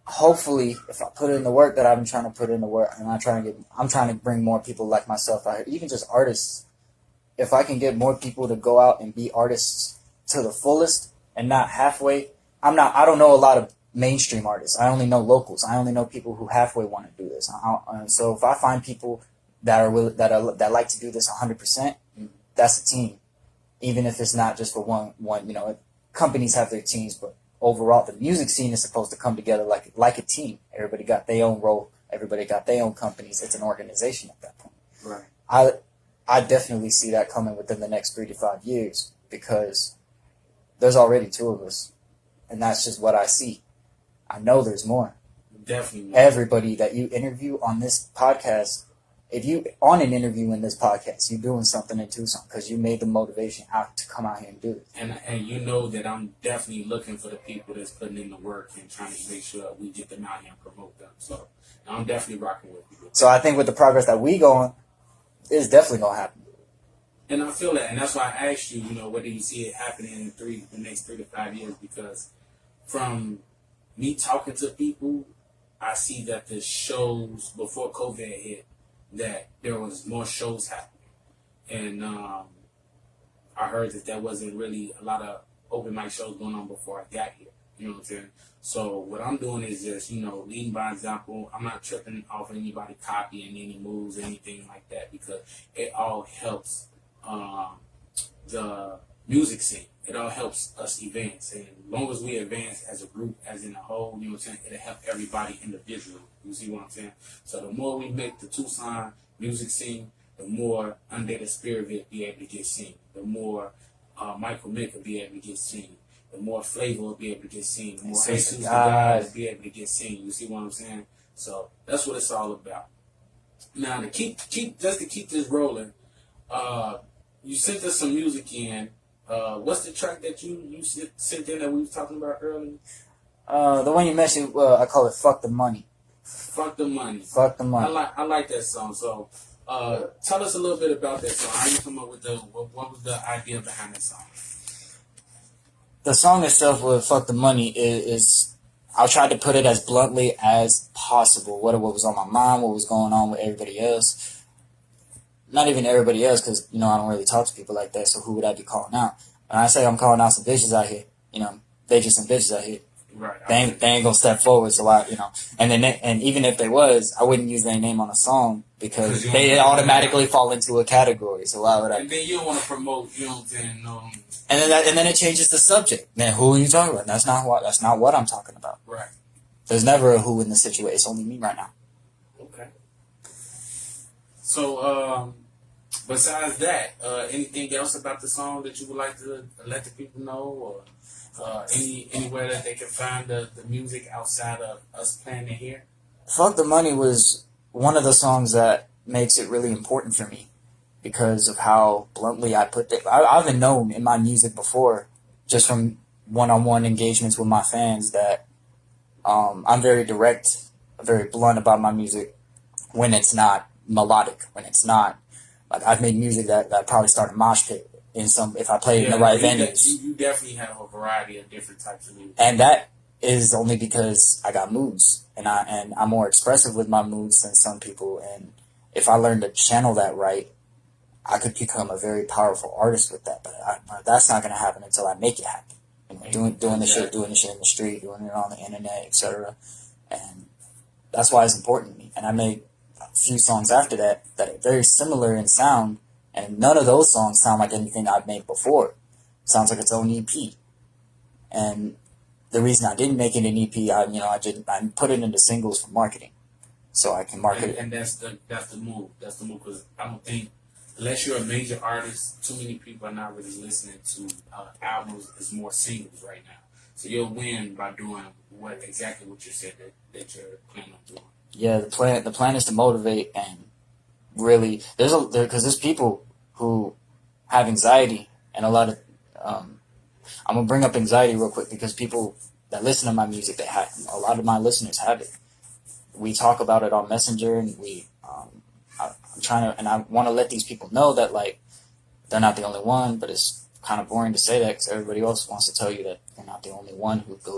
Hopefully, if I put in the work that I've been trying to put in the work, and I'm trying to bring more people like myself out here, even just artists. If I can get more people to go out and be artists to the fullest and not halfway, I don't know a lot of mainstream artists. I only know locals. I only know people who halfway want to do this. So if I find people that like to do this 100%, that's a team. Even if it's not just for one, companies have their teams, but overall, the music scene is supposed to come together like a team. Everybody got their own role. Everybody got their own companies. It's an organization at that point. Right. I definitely see that coming within the next 3 to 5 years because there's already 2 of us, and that's just what I see. I know there's more. Definitely. Everybody that you interview on this podcast, if you on an interview in this podcast, you're doing something in Tucson because you made the motivation out to come out here and do it. And you know that I'm definitely looking for the people that's putting in the work and trying to make sure we get them out here and promote them. So I'm definitely rocking with you. So I think with the progress that we going, it's definitely gonna happen. And I feel that, and that's why I asked you, whether you see it happening in the next 3 to 5 years, because from me talking to people, I see that the shows before COVID hit, that there was more shows happening, and I heard that there wasn't really a lot of open mic shows going on before I got here. You know what I'm saying? So what I'm doing is just, leading by example. I'm not tripping off anybody copying any moves or anything like that because it all helps the music scene. It all helps us advance. And as long as we advance as a group, as in a whole, you know what I'm saying, it'll help everybody individually. You see what I'm saying? So the more we make the Tucson music scene, the more UNDEAD EXSPIRAVIT be able to get seen. The more Michael Mick will be able to get seen. The more Flavor will be able to get seen. The more Jesus the guys will be able to get seen. You see what I'm saying? So that's what it's all about. Now to keep this rolling, you sent us some music in. What's the track that you sent in that we was talking about earlier? The one you mentioned, I call it "Fuck the Money." Fuck the Money. Fuck the Money. I like that song. So tell us a little bit about that song. How you come up with what was the idea behind that song? The song itself with "Fuck the Money" is I'll try to put it as bluntly as possible. What was on my mind, what was going on with everybody else. Not even everybody else, because, I don't really talk to people like that, so who would I be calling out? When I say I'm calling out some bitches out here, they just some bitches out here. Right. They ain't gonna step forward, so and even if they was, I wouldn't use their name on a song because they automatically fall into a category. So why would I? And then you don't want to promote, you know what I'm saying? No. And then it changes the subject. Man, who are you talking about? That's not what I'm talking about. Right. There's never a who in the situation. It's only me right now. Okay. So, besides that, anything else about the song that you would like to let the people know, or anywhere that they can find the music outside of us playing it here? Fuck the Money was one of the songs that makes it really important for me because of how bluntly I put it. I've been known in my music before, just from one-on-one engagements with my fans, that I'm very direct, very blunt about my music when it's not melodic, when it's not, like, I've made music that probably started mosh pit if I played in the right venues. You definitely have a variety of different types of music. And that is only because I got moods, and I'm more expressive with my moods than some people, and if I learn to channel that right, I could become a very powerful artist with that, but that's not going to happen until I make it happen. Doing the shit in the street, doing it on the internet, etc. And that's why it's important to me. And I made a few songs after that are very similar in sound, and none of those songs sound like anything I've made before. It sounds like its own EP. And the reason I didn't make it an EP, I put it into singles for marketing, so I can market it. And that's the move. That's the move, because I don't think, unless you're a major artist, too many people are not really listening to albums. It's more singles right now. So you'll win by doing exactly what you said that you're planning on doing. Yeah, the plan is to motivate, and really because there's people who have anxiety, and a lot of I'm gonna bring up anxiety real quick because people that listen to my music, a lot of my listeners have it. We talk about it on Messenger, and I'm trying to, and I want to let these people know that, like, they're not the only one, but it's kind of boring to say that because everybody else wants to tell you that you're not the only one who goes